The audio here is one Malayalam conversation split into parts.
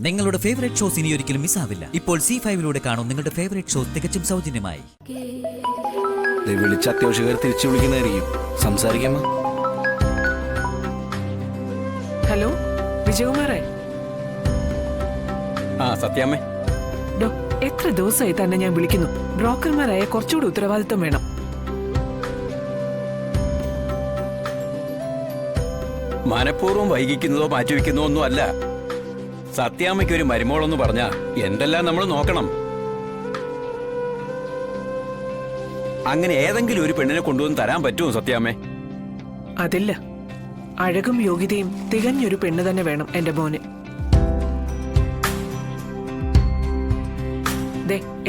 നിങ്ങളുടെ ഫേവറേറ്റ് ഷോസ് ഇനി ഒരിക്കലും മിസ്സാവില്ല. ഇപ്പോൾ C5-ലൂടെ കാണും നിങ്ങളുടെ ഫേവറേറ്റ് ഷോസ് തികച്ചും സൗജന്യമായി. വിളിച്ച അത്യാവശ്യക്കാർ തിരിച്ചു വിളിക്കുന്നതായിരിക്കും. സംസാരിക്കാമോ? ഹലോ, വിജയകുമാറേ. സത്യാമ്മേ. എത്ര ദിവസമായി തന്നെ ഞാൻ വിളിക്കുന്നു. ബ്രോക്കർമാരായ കുറച്ചുകൂടി ഉത്തരവാദിത്വം വേണം. മനഃപൂർവ്വം വൈകിക്കുന്നതോ മാറ്റിവെക്കുന്നതോ ഒന്നും അല്ല. സത്യാമ്മയ്ക്ക് ഒരു മരുമോളെന്ന് പറഞ്ഞാ എന്തെല്ലാം നമ്മൾ നോക്കണം. അങ്ങനെ ഏതെങ്കിലും ഒരു പെണ്ണിനെ കൊണ്ടുവന്ന് തരാൻ പറ്റുമോ സത്യാമ്മേ? അതില്ല. അഴകും യോഗ്യതയും തികഞ്ഞൊരു പെണ്ണ് തന്നെ വേണം എന്റെ മോന്.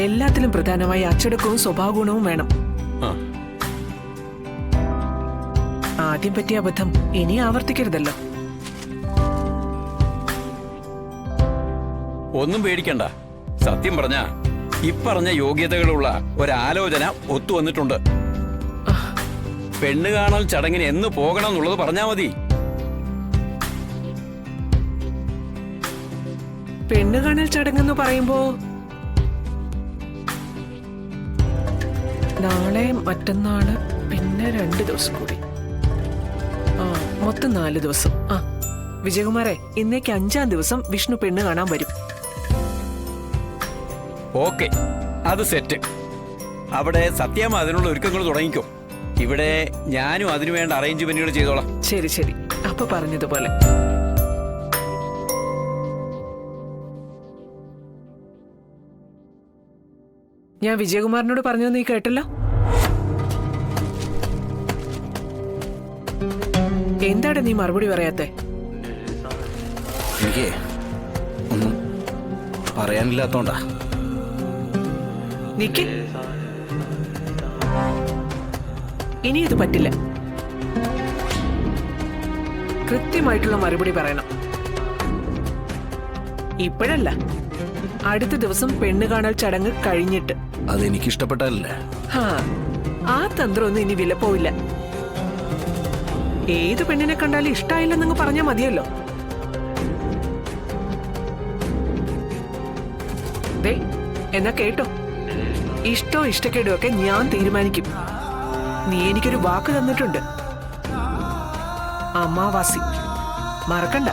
എല്ലാത്തിലും പ്രധാനമായി അച്ചടക്കവും സ്വഭാവഗുണവും വേണം. ആദ്യം പറ്റിയ അബദ്ധം ഇനി ആവർത്തിക്കരുതല്ലോ. ഒന്നും പേടിക്കണ്ട. സത്യം പറഞ്ഞ ഇപ്പറഞ്ഞ യോഗ്യതകളുള്ള ഒരാലോചന ഒത്തുവന്നിട്ടുണ്ട്. പെണ്ണ് കാണൽ ചടങ്ങിന് എന്ന് പോകണം എന്നുള്ളത് പറഞ്ഞാ മതി. പെണ്ണ് കാണൽ ചടങ്ങെന്ന് പറയുമ്പോ നാളെ മറ്റന്നാള് പിന്നെ 2 ദിവസം കൂടി. മൊത്തം 4 ദിവസം. വിജയകുമാറെ, ഇന്നേക്ക് 5-ാം ദിവസം വിഷ്ണു പെണ്ണ് കാണാൻ വരും. ഓക്കെ, അത് സെറ്റ്. അവിടെ സത്യാമ്മ അതിനുള്ള ഒരുക്കങ്ങൾ തുടങ്ങിക്കോ. ഇവിടെ ഞാനും അതിനുവേണ്ട അറേഞ്ച്മെന്റുകൾ ചെയ്തോളാം. ശരി ശരി, അപ്പൊ പറഞ്ഞതുപോലെ. ഞാൻ വിജയകുമാറിനോട് പറഞ്ഞത് നീ കേട്ടല്ലോ. എന്താണ് നീ മറുപടി പറയാത്തെ? എനിക്ക് ഒന്നും പറയാനില്ലാത്തോണ്ടാ. നിക്ക്, ഇനി ഇത് പറ്റില്ല. കൃത്യമായിട്ടുള്ള മറുപടി പറയണം. ഇപ്പോഴല്ല, അടുത്ത ദിവസം പെണ്ണ് കാണൽ ചടങ്ങ് കഴിഞ്ഞിട്ട്. അതെനിക്കിഷ്ടപ്പെട്ടല്ലേ? ആ തന്ത്രമൊന്നും ഇനി വില പോവില്ല. ഏത് പെണ്ണിനെ കണ്ടാലും ഇഷ്ടായില്ലെന്നങ്ങ് പറഞ്ഞാൽ മതിയല്ലോ. എന്നാ കേട്ടോ, ഇഷ്ടോ ഇഷ്ടക്കേടോ ഒക്കെ ഞാൻ തീരുമാനിക്കും. നീ എനിക്കൊരു വാക്ക് തന്നിട്ടുണ്ട്. അമാവാസി മറക്കണ്ട.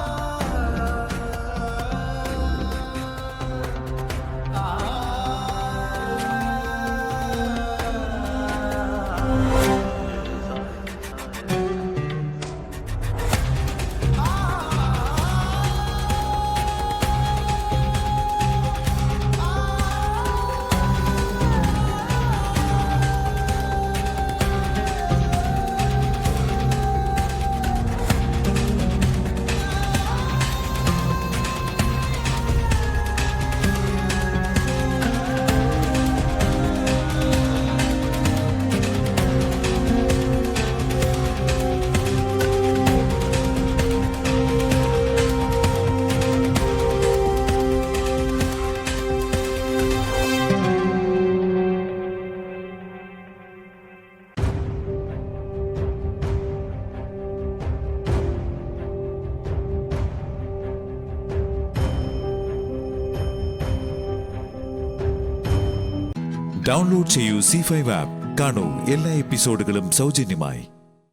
ഡൗൺലോഡ് ചെയ്യൂ C5 ആപ്പ്. കാണൂ എല്ലാ എപ്പിസോഡുകളും സൗജന്യമായി.